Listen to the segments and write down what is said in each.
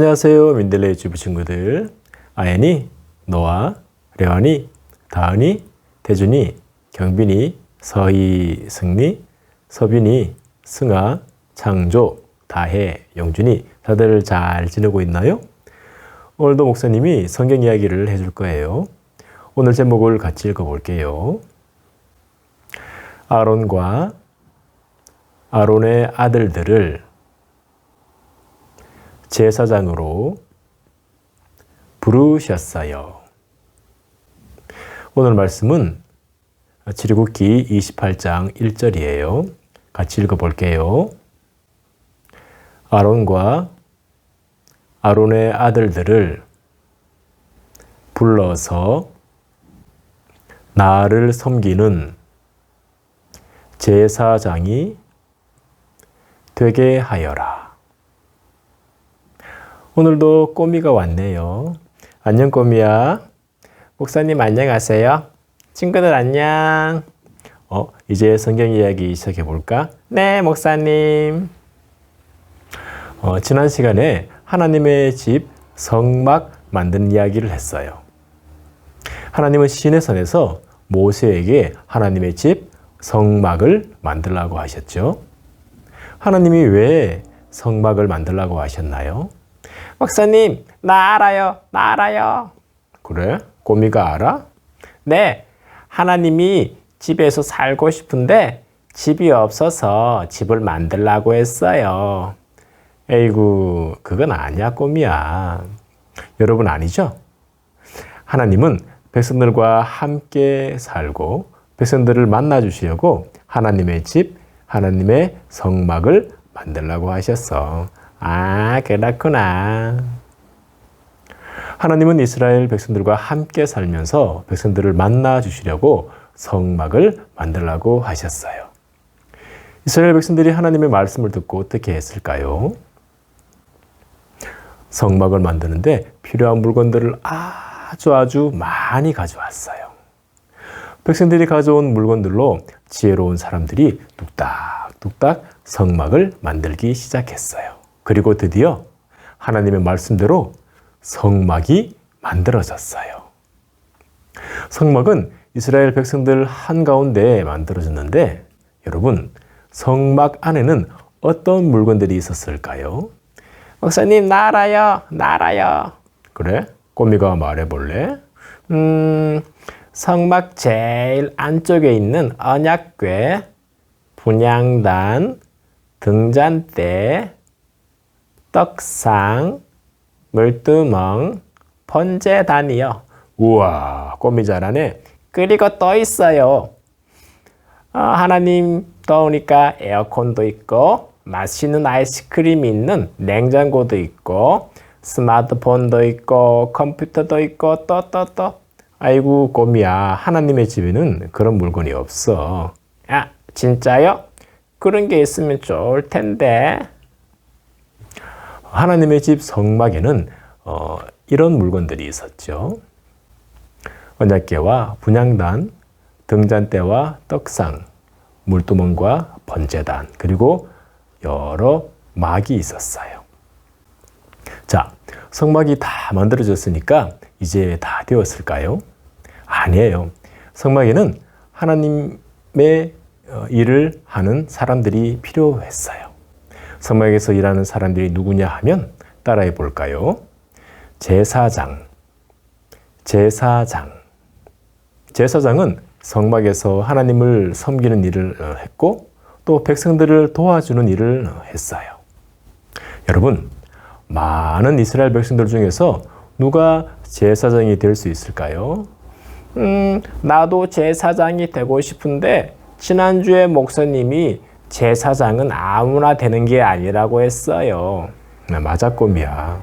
안녕하세요. 민들레 유튜브 친구들. 아연이, 노아, 레원이, 다은이, 태준이, 경빈이, 서희, 승리, 서빈이, 승아, 창조, 다혜, 영준이 다들 잘 지내고 있나요? 오늘도 목사님이 성경 이야기를 해줄 거예요. 오늘 제목을 같이 읽어볼게요. 아론과 아론의 아들들을 제사장으로 부르셨어요. 오늘 말씀은 출애굽기 28장 1절이에요. 같이 읽어볼게요. 아론과 아론의 아들들을 불러서 나를 섬기는 제사장이 되게 하여라. 오늘도 꼬미가 왔네요. 안녕 꼬미야. 목사님 안녕하세요. 친구들 안녕. 이제 성경 이야기 시작해 볼까? 네, 목사님. 지난 시간에 하나님의 집 성막 만드는 이야기를 했어요. 하나님은 시내산에서 모세에게 하나님의 집 성막을 만들라고 하셨죠. 하나님이 왜 성막을 만들라고 하셨나요? 목사님, 나 알아요. 그래? 꼬미가 알아? 네, 하나님이 집에서 살고 싶은데 집이 없어서 집을 만들라고 했어요. 에이구, 그건 아니야, 꼬미야. 여러분 아니죠? 하나님은 백성들과 함께 살고 백성들을 만나주시려고 하나님의 집, 하나님의 성막을 만들라고 하셨어. 아, 그렇구나. 하나님은 이스라엘 백성들과 함께 살면서 백성들을 만나 주시려고 성막을 만들라고 하셨어요. 이스라엘 백성들이 하나님의 말씀을 듣고 어떻게 했을까요? 성막을 만드는데 필요한 물건들을 아주 많이 가져왔어요. 백성들이 가져온 물건들로 지혜로운 사람들이 뚝딱뚝딱 성막을 만들기 시작했어요. 그리고 드디어 하나님의 말씀대로 성막이 만들어졌어요. 성막은 이스라엘 백성들 한가운데 만들어졌는데 여러분, 성막 안에는 어떤 물건들이 있었을까요? 목사님, 나 알아요. 그래? 꼬미가 말해볼래? 성막 제일 안쪽에 있는 언약궤, 분향단, 등잔대, 떡상, 물두멍, 번제단이요. 우와, 꼬미 잘하네. 그리고 또 있어요. 하나님 더우니까 에어컨도 있고 맛있는 아이스크림이 있는 냉장고도 있고 스마트폰도 있고 컴퓨터도 있고 또. 아이고 꼬미야, 하나님의 집에는 그런 물건이 없어. 아, 진짜요? 그런 게 있으면 좋을 텐데. 하나님의 집 성막에는 이런 물건들이 있었죠. 언약궤와 분향단, 등잔대와 떡상, 물두멍과 번제단, 그리고 여러 막이 있었어요. 자, 성막이 다 만들어졌으니까 이제 다 되었을까요? 아니에요. 성막에는 하나님의 일을 하는 사람들이 필요했어요. 성막에서 일하는 사람들이 누구냐 하면 따라해 볼까요? 제사장은 성막에서 하나님을 섬기는 일을 했고 또 백성들을 도와주는 일을 했어요. 여러분, 많은 이스라엘 백성들 중에서 누가 제사장이 될 수 있을까요? 나도 제사장이 되고 싶은데 지난주에 목사님이 제사장은 아무나 되는 게 아니라고 했어요. 맞아, 꼬미야.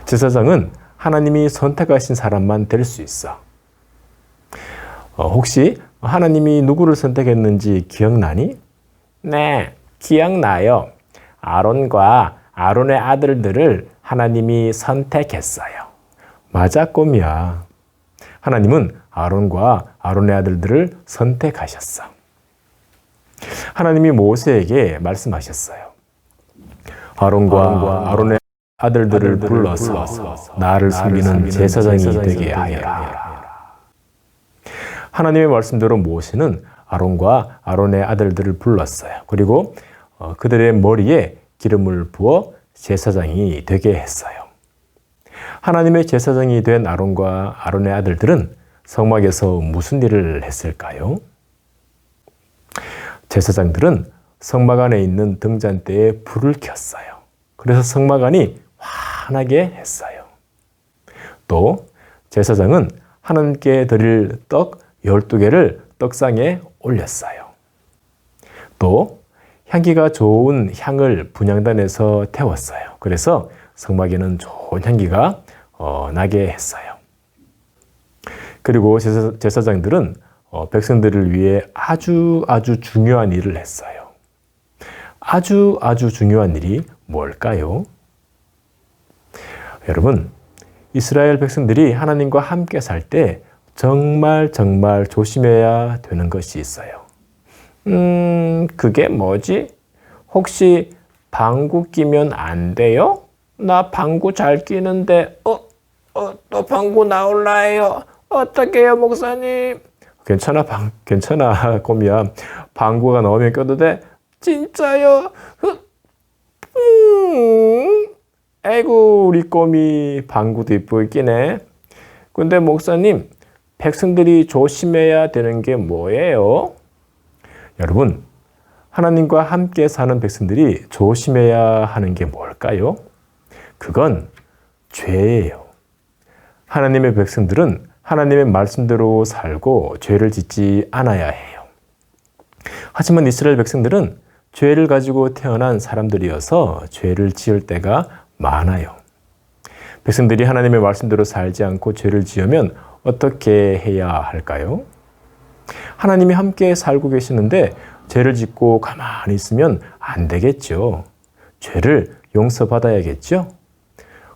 제사장은 하나님이 선택하신 사람만 될 수 있어. 혹시 하나님이 누구를 선택했는지 기억나니? 네, 기억나요. 아론과 아론의 아들들을 하나님이 선택했어요. 맞아, 꼬미야. 하나님은 아론과 아론의 아들들을 선택하셨어. 하나님이 모세에게 말씀하셨어요. 아론과 아론의 아들들을 불러서 나를 섬기는 제사장이 되게 하여라. 하나님의 말씀대로 모세는 아론과 아론의 아들들을 불렀어요. 그리고 그들의 머리에 기름을 부어 제사장이 되게 했어요. 하나님의 제사장이 된 아론과 아론의 아들들은 성막에서 무슨 일을 했을까요? 제사장들은 성막 안에 있는 등잔대에 불을 켰어요. 그래서 성막 안이 환하게 했어요. 또 제사장은 하나님께 드릴 떡 12개를 떡상에 올렸어요. 또 향기가 좋은 향을 분향단에서 태웠어요. 그래서 성막에는 좋은 향기가 나게 했어요. 그리고 제사장들은 백성들을 위해 아주 중요한 일을 했어요. 아주 중요한 일이 뭘까요? 여러분, 이스라엘 백성들이 하나님과 함께 살 때 정말 조심해야 되는 것이 있어요. 그게 뭐지? 혹시 방구 끼면 안 돼요? 나 방구 잘 끼는데, 또 방구 나올라요. 어떡해요, 목사님? 괜찮아, 꼬미야. 방구가 나오면 껴도 돼? 진짜요? 아이고, 우리 꼬미 방구도 이쁘게 끼네. 근데 목사님, 백성들이 조심해야 되는 게 뭐예요? 여러분, 하나님과 함께 사는 백성들이 조심해야 하는 게 뭘까요? 그건 죄예요. 하나님의 백성들은 하나님의 말씀대로 살고 죄를 짓지 않아야 해요. 하지만 이스라엘 백성들은 죄를 가지고 태어난 사람들이어서 죄를 지을 때가 많아요. 백성들이 하나님의 말씀대로 살지 않고 죄를 지으면 어떻게 해야 할까요? 하나님이 함께 살고 계시는데 죄를 짓고 가만히 있으면 안 되겠죠. 죄를 용서받아야겠죠?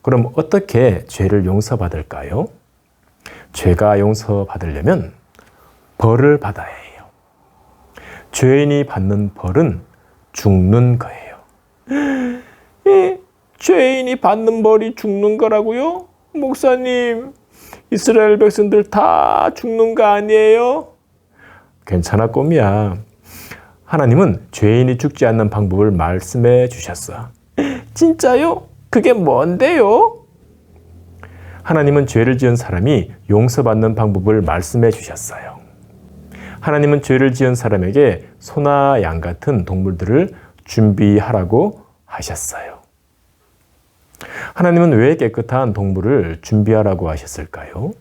그럼 어떻게 죄를 용서받을까요? 죄가 용서받으려면 벌을 받아야 해요. 죄인이 받는 벌은 죽는 거예요. 죄인이 받는 벌이 죽는 거라고요? 목사님, 이스라엘 백성들 다 죽는 거 아니에요? 괜찮아, 꼬미야. 하나님은 죄인이 죽지 않는 방법을 말씀해 주셨어. 진짜요? 그게 뭔데요? 하나님은 죄를 지은 사람이 용서받는 방법을 말씀해 주셨어요. 하나님은 죄를 지은 사람에게 소나 양 같은 동물들을 준비하라고 하셨어요. 하나님은 왜 깨끗한 동물을 준비하라고 하셨을까요?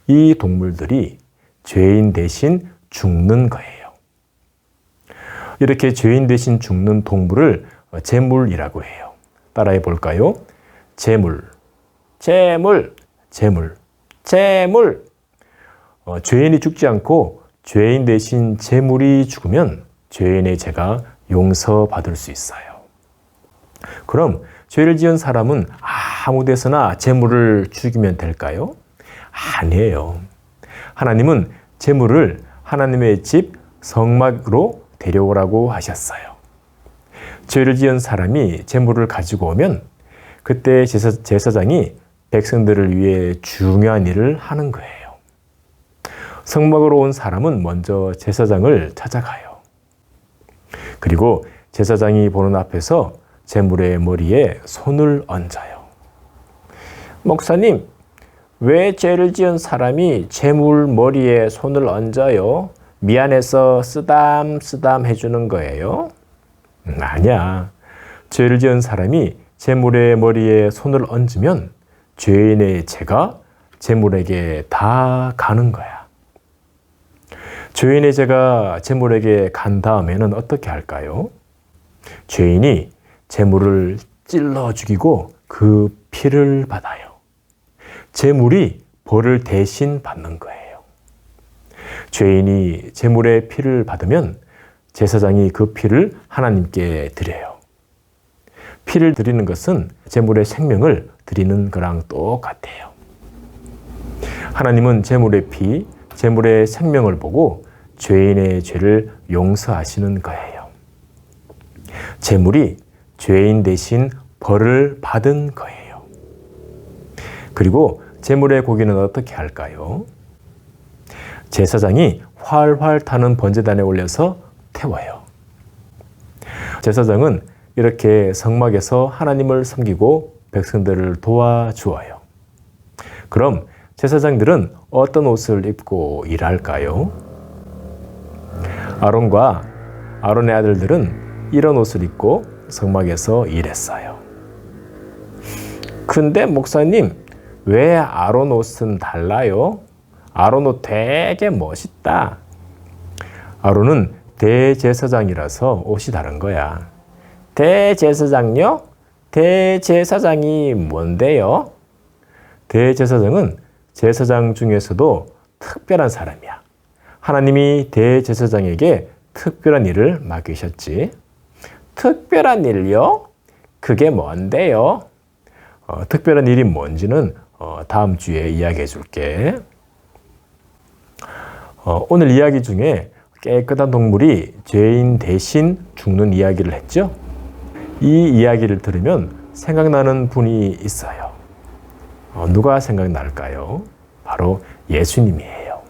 이 동물들이 죄인 대신 죽는 거예요. 이렇게 죄인 대신 죽는 동물을 제물이라고 해요. 따라해 볼까요? 제물. 죄인이 죽지 않고 죄인 대신 제물이 죽으면 죄인의 죄가 용서받을 수 있어요. 그럼 죄를 지은 사람은 아무 데서나 제물을 죽이면 될까요? 아니에요. 하나님은 제물을 하나님의 집 성막으로 데려오라고 하셨어요. 죄를 지은 사람이 제물을 가지고 오면 그때 제사장이 백성들을 위해 중요한 일을 하는 거예요. 성막으로 온 사람은 먼저 제사장을 찾아가요. 그리고 제사장이 보는 앞에서 제물의 머리에 손을 얹어요. 목사님, 왜 죄를 지은 사람이 제물 머리에 손을 얹어요? 미안해서 쓰담쓰담 해주는 거예요? 아니야. 죄를 지은 사람이 제물의 머리에 손을 얹으면 죄인의 죄가 제물에게 다 가는 거야. 죄인의 죄가 제물에게 간 다음에는 어떻게 할까요? 죄인이 제물을 찔러 죽이고 그 피를 받아요. 제물이 벌을 대신 받는 거예요. 죄인이 제물의 피를 받으면 제사장이 그 피를 하나님께 드려요. 피를 드리는 것은 제물의 생명을 드리는 거랑 똑같아요. 하나님은 제물의 피, 제물의 생명을 보고 죄인의 죄를 용서하시는 거예요. 제물이 죄인 대신 벌을 받은 거예요. 그리고 제물의 고기는 어떻게 할까요? 제사장이 활활 타는 번제단에 올려서 태워요. 제사장은 이렇게 성막에서 하나님을 섬기고 백성들을 도와주어요. 그럼 제사장들은 어떤 옷을 입고 일할까요? 아론과 아론의 아들들은 이런 옷을 입고 성막에서 일했어요. 근데 목사님, 왜 아론 옷은 달라요? 아론 옷 되게 멋있다. 아론은 대제사장이라서 옷이 다른 거야. 대제사장요? 대제사장이 뭔데요? 대제사장은 제사장 중에서도 특별한 사람이야. 하나님이 대제사장에게 특별한 일을 맡기셨지. 특별한 일요? 그게 뭔데요? 특별한 일이 뭔지는 다음 주에 이야기해 줄게. 오늘 이야기 중에 깨끗한 동물이 죄인 대신 죽는 이야기를 했죠. 이 이야기를 들으면 생각나는 분이 있어요. 누가 생각날까요? 바로 예수님이에요.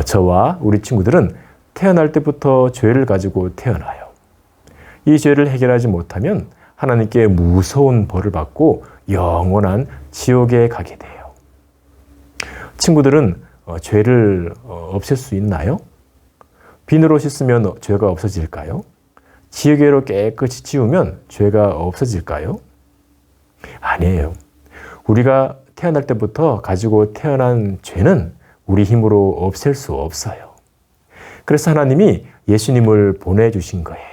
저와 우리 친구들은 태어날 때부터 죄를 가지고 태어나요. 이 죄를 해결하지 못하면 하나님께 무서운 벌을 받고 영원한 지옥에 가게 돼요. 친구들은 죄를 없앨 수 있나요? 비누로 씻으면 죄가 없어질까요? 지우개로 깨끗이 지우면 죄가 없어질까요? 아니에요. 우리가 태어날 때부터 가지고 태어난 죄는 우리 힘으로 없앨 수 없어요. 그래서 하나님이 예수님을 보내주신 거예요.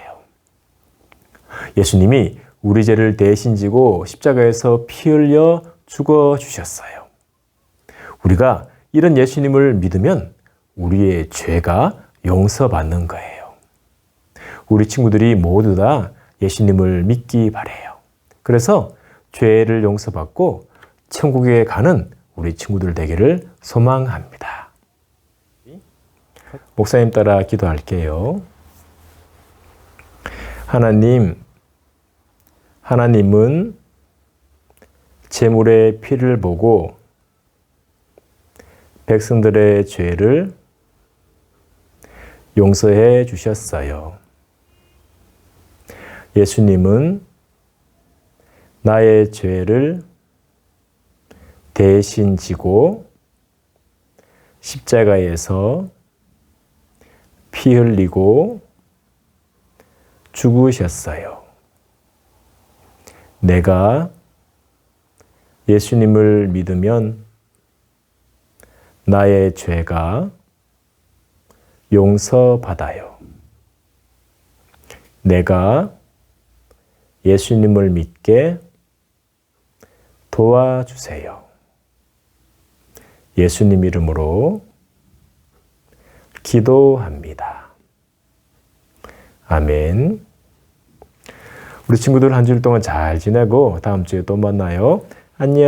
예수님이 우리 죄를 대신 지고 십자가에서 피 흘려 죽어주셨어요. 우리가 이런 예수님을 믿으면 우리의 죄가 용서받는 거예요. 우리 친구들이 모두 다 예수님을 믿기 바래요. 그래서 죄를 용서받고 천국에 가는 우리 친구들 되기를 소망합니다. 목사님 따라 기도할게요. 하나님은 제물의 피를 보고 백성들의 죄를 용서해 주셨어요. 예수님은 나의 죄를 대신 지고 십자가에서 피 흘리고 죽으셨어요. 내가 예수님을 믿으면 나의 죄가 용서받아요. 내가 예수님을 믿게 도와주세요. 예수님 이름으로 기도합니다. 아멘. 우리 친구들 한 주일 동안 잘 지내고 다음 주에 또 만나요. 안녕.